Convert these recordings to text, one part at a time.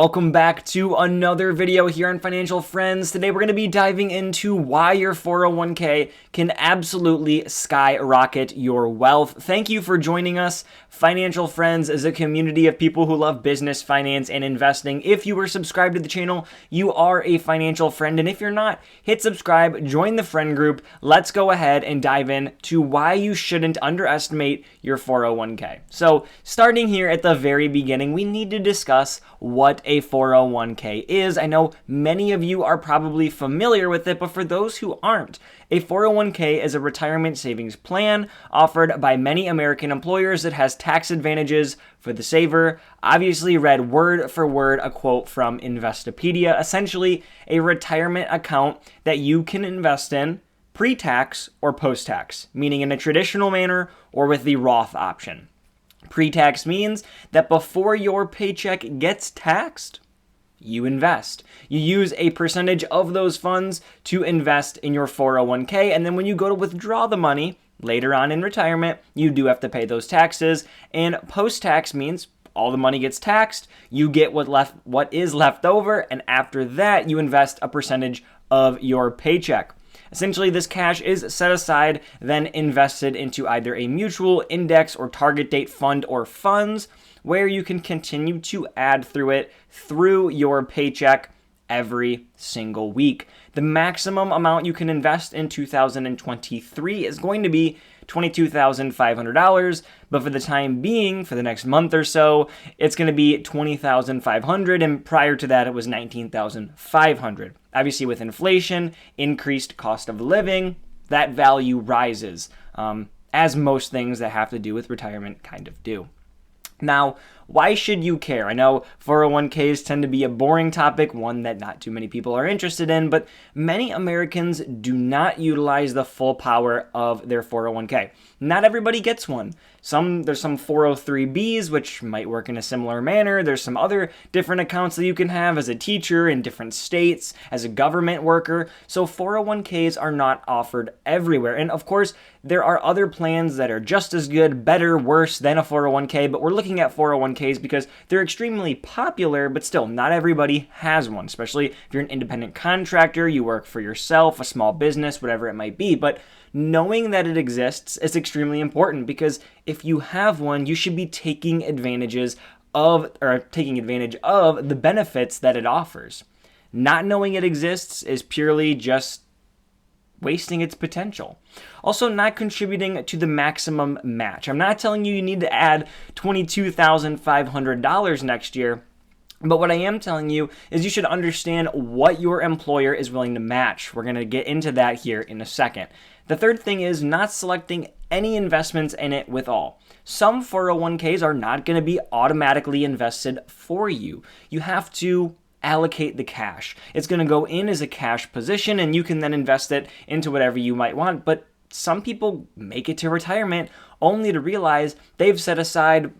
Welcome back to another video here on Financial Friends. Today we're going to be diving into why your 401k can absolutely skyrocket your wealth. Thank you for joining us. Financial Friends is a community of people who love business, finance, and investing. If you are subscribed to the channel, you are a financial friend. And if you're not, hit subscribe, join the friend group. Let's go ahead and dive in to why you shouldn't underestimate your 401k. So starting here at the very beginning, we need to discuss what a 401k is. I know many of you are probably familiar with it, but for those who aren't, a 401k is a retirement savings plan offered by many American employers that has tax advantages for the saver. Obviously read word for word a quote from Investopedia, essentially a retirement account that you can invest in pre-tax or post-tax, meaning in a traditional manner or with the Roth option. Pre-tax means that before your paycheck gets taxed, you invest. You use a percentage of those funds to invest in your 401k, and then when you go to withdraw the money later on in retirement, you do have to pay those taxes. And post-tax means all the money gets taxed, you get what is left over, and after that, you invest a percentage of your paycheck. Essentially, this cash is set aside, then invested into either a mutual, index, or target date fund or funds, where you can continue to add through it through your paycheck every single week. The maximum amount you can invest in 2023 is going to be $22,500, but for the time being, for the next month or so, it's going to be $20,500, and prior to that, it was $19,500. Obviously, with inflation, increased cost of living, that value rises, as most things that have to do with retirement kind of do. Now, why should you care? I know 401ks tend to be a boring topic, one that not too many people are interested in, but many Americans do not utilize the full power of their 401k. Not everybody gets one. There's some 403bs, which might work in a similar manner. There's some other different accounts that you can have as a teacher in different states, as a government worker. So 401ks are not offered everywhere. And of course, there are other plans that are just as good, better, worse than a 401k, but we're looking at 401ks because they're extremely popular, but still not everybody has one, especially if you're an independent contractor, you work for yourself, a small business, whatever it might be. But knowing that it exists is extremely important because if you have one, you should be taking advantage of the benefits that it offers. Not knowing it exists is purely just wasting its potential. Also, not contributing to the maximum match. I'm not telling you need to add $22,500 next year, but what I am telling you is you should understand what your employer is willing to match. We're going to get into that here in a second. The third thing is not selecting any investments in it with all. Some 401ks are not going to be automatically invested for you. You have to allocate the cash. It's going to go in as a cash position and you can then invest it into whatever you might want. But some people make it to retirement only to realize they've set aside,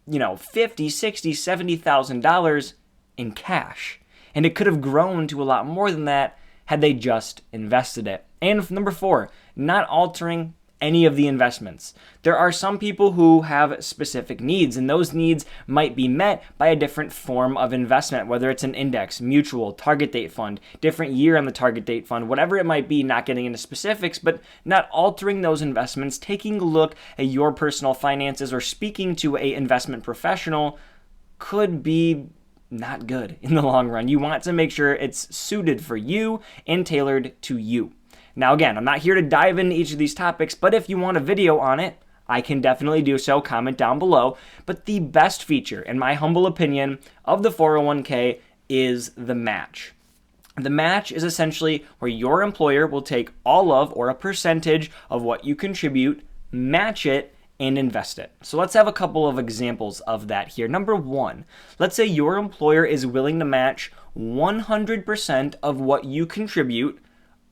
$50,000, $60,000, $70,000 in cash. And it could have grown to a lot more than that had they just invested it. And number 4, not altering any of the investments. There are some people who have specific needs, and those needs might be met by a different form of investment, whether it's an index, mutual, target date fund, different year on the target date fund, whatever it might be, not getting into specifics, but not altering those investments, taking a look at your personal finances or speaking to an investment professional could be not good in the long run. You want to make sure it's suited for you and tailored to you. Now, again, I'm not here to dive into each of these topics, but if you want a video on it, I can definitely do so. Comment down below. But the best feature, in my humble opinion, of the 401k is the match. The match is essentially where your employer will take all of or a percentage of what you contribute, match it, and invest it. So let's have a couple of examples of that here. Number 1, let's say your employer is willing to match 100% of what you contribute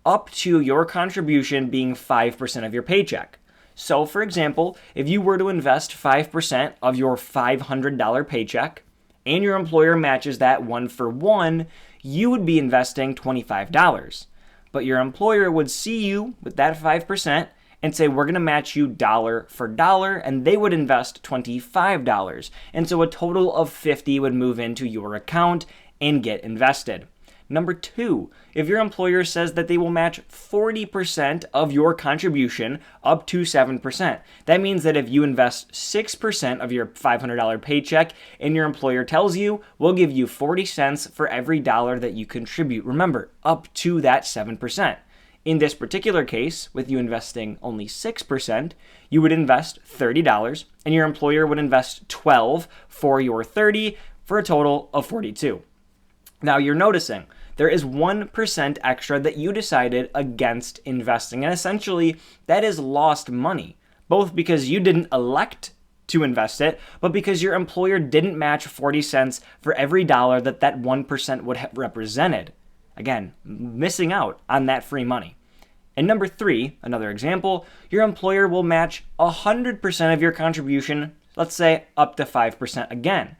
up to your contribution being 5% of your paycheck. So, for example, if you were to invest 5% of your $500 paycheck and your employer matches that 1-for-1, you would be investing $25. But your employer would see you with that 5% and say, we're going to match you dollar for dollar, and they would invest $25. And so a total of $50 would move into your account and get invested. Number 2, if your employer says that they will match 40% of your contribution up to 7%, that means that if you invest 6% of your $500 paycheck and your employer tells you, we'll give you 40 cents for every dollar that you contribute. Remember, up to that 7%. In this particular case, with you investing only 6%, you would invest $30 and your employer would invest $12 for your 30 for a total of 42. Now you're noticing there is 1% extra that you decided against investing. And essentially, that is lost money, both because you didn't elect to invest it, but because your employer didn't match 40 cents for every dollar that 1% would have represented. Again, missing out on that free money. And number 3, another example, your employer will match 100% of your contribution, let's say up to 5% again.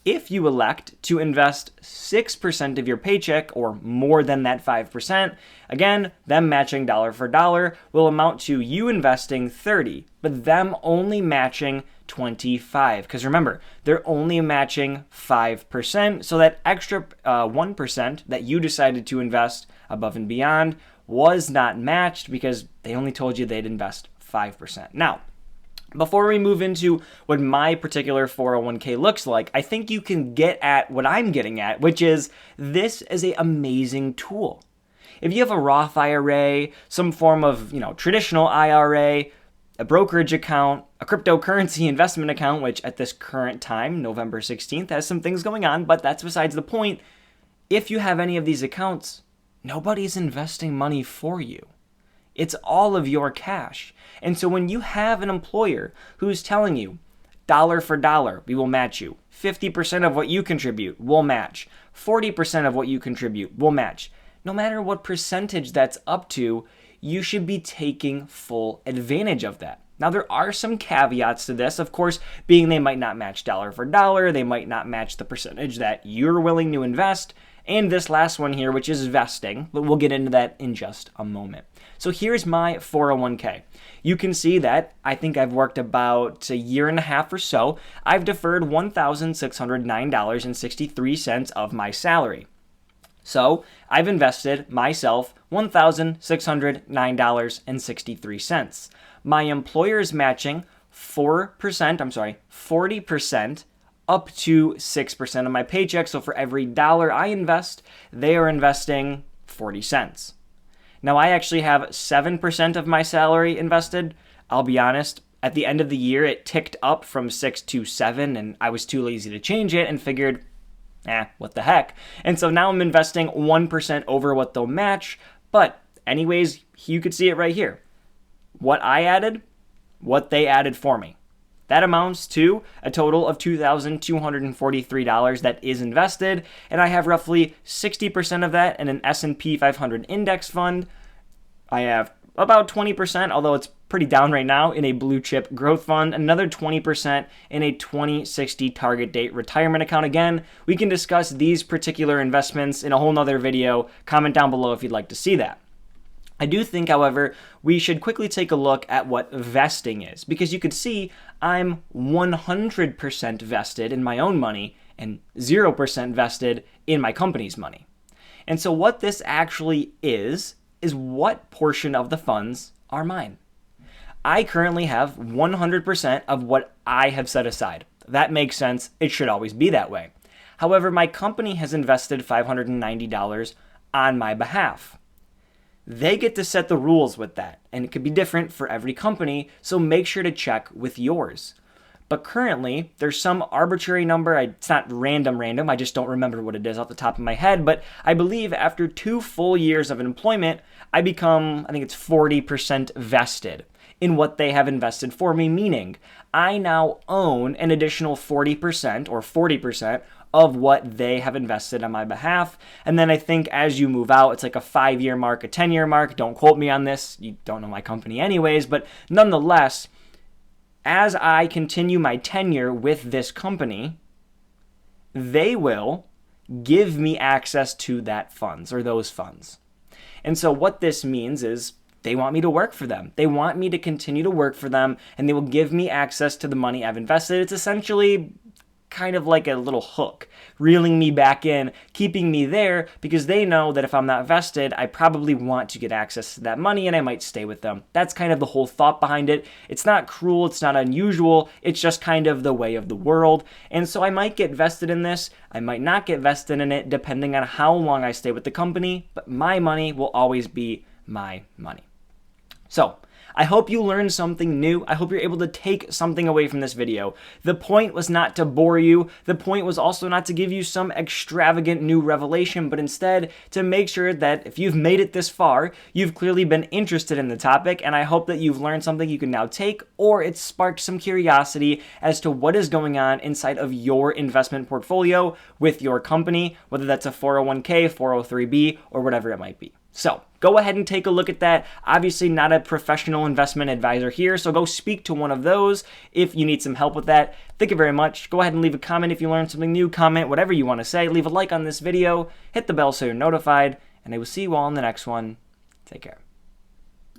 If you elect to invest 6% of your paycheck or more than that 5%, again, them matching dollar for dollar will amount to you investing 30, but them only matching 25. Because remember, they're only matching 5%, so that extra 1% that you decided to invest above and beyond was not matched because they only told you they'd invest 5%. Now, before we move into what my particular 401k looks like, I think you can get at what I'm getting at, which is this is an amazing tool. If you have a Roth IRA, some form of, traditional IRA, a brokerage account, a cryptocurrency investment account, which at this current time, November 16th, has some things going on, but that's besides the point. If you have any of these accounts, nobody's investing money for you. It's all of your cash. And so when you have an employer who's telling you, dollar for dollar, we will match you. 50% of what you contribute, we'll match. 40% of what you contribute, we'll match. No matter what percentage that's up to, you should be taking full advantage of that. Now, there are some caveats to this, of course, being they might not match dollar for dollar, they might not match the percentage that you're willing to invest, and this last one here, which is vesting, but we'll get into that in just a moment. So here's my 401k. You can see that I think I've worked about a year and a half or so. I've deferred $1,609.63 of my salary. So I've invested myself $1,609.63. My employer is matching 40% up to 6% of my paycheck. So for every dollar I invest, they are investing 40 cents. Now, I actually have 7% of my salary invested. I'll be honest, at the end of the year, it ticked up from 6 to 7, and I was too lazy to change it and figured, what the heck? And so now I'm investing 1% over what they'll match. But anyways, you could see it right here. What I added, what they added for me. That amounts to a total of $2,243 that is invested, and I have roughly 60% of that in an S&P 500 index fund. I have about 20%, although it's pretty down right now, in a blue chip growth fund, another 20% in a 2060 target date retirement account. Again, we can discuss these particular investments in a whole nother video. Comment down below if you'd like to see that. I do think, however, we should quickly take a look at what vesting is, because you could see I'm 100% vested in my own money and 0% vested in my company's money. And so what this actually is what portion of the funds are mine. I currently have 100% of what I have set aside. That makes sense. It should always be that way. However, my company has invested $590 on my behalf. They get to set the rules with that, and it could be different for every company, so make sure to check with yours. But currently, there's some arbitrary number. It's not random, I just don't remember what it is off the top of my head, but I believe after 2 full years of employment, I become, I think it's 40% vested in what they have invested for me, meaning I now own an additional 40% or 40% of what they have invested on my behalf. And then I think as you move out, it's like a 5-year mark, a 10-year mark. Don't quote me on this. You don't know my company anyways. But nonetheless, as I continue my tenure with this company, they will give me access to that funds or those funds. And so what this means is they want me to work for them. They want me to continue to work for them, and they will give me access to the money I've invested. It's essentially kind of like a little hook, reeling me back in, keeping me there, because they know that if I'm not vested, I probably want to get access to that money and I might stay with them. That's kind of the whole thought behind it. It's not cruel, it's not unusual, it's just kind of the way of the world. And so I might get vested in this, I might not get vested in it, depending on how long I stay with the company, but my money will always be my money. So, I hope you learned something new. I hope you're able to take something away from this video. The point was not to bore you. The point was also not to give you some extravagant new revelation, but instead to make sure that if you've made it this far, you've clearly been interested in the topic, and I hope that you've learned something you can now take, or it sparked some curiosity as to what is going on inside of your investment portfolio with your company, whether that's a 401k, 403b, or whatever it might be. So go ahead and take a look at that. Obviously not a professional investment advisor here, so go speak to one of those if you need some help with that. Thank you very much. Go ahead and leave a comment if you learned something new, comment whatever you want to say, leave a like on this video, hit the bell so you're notified, and I will see you all in the next one. Take care.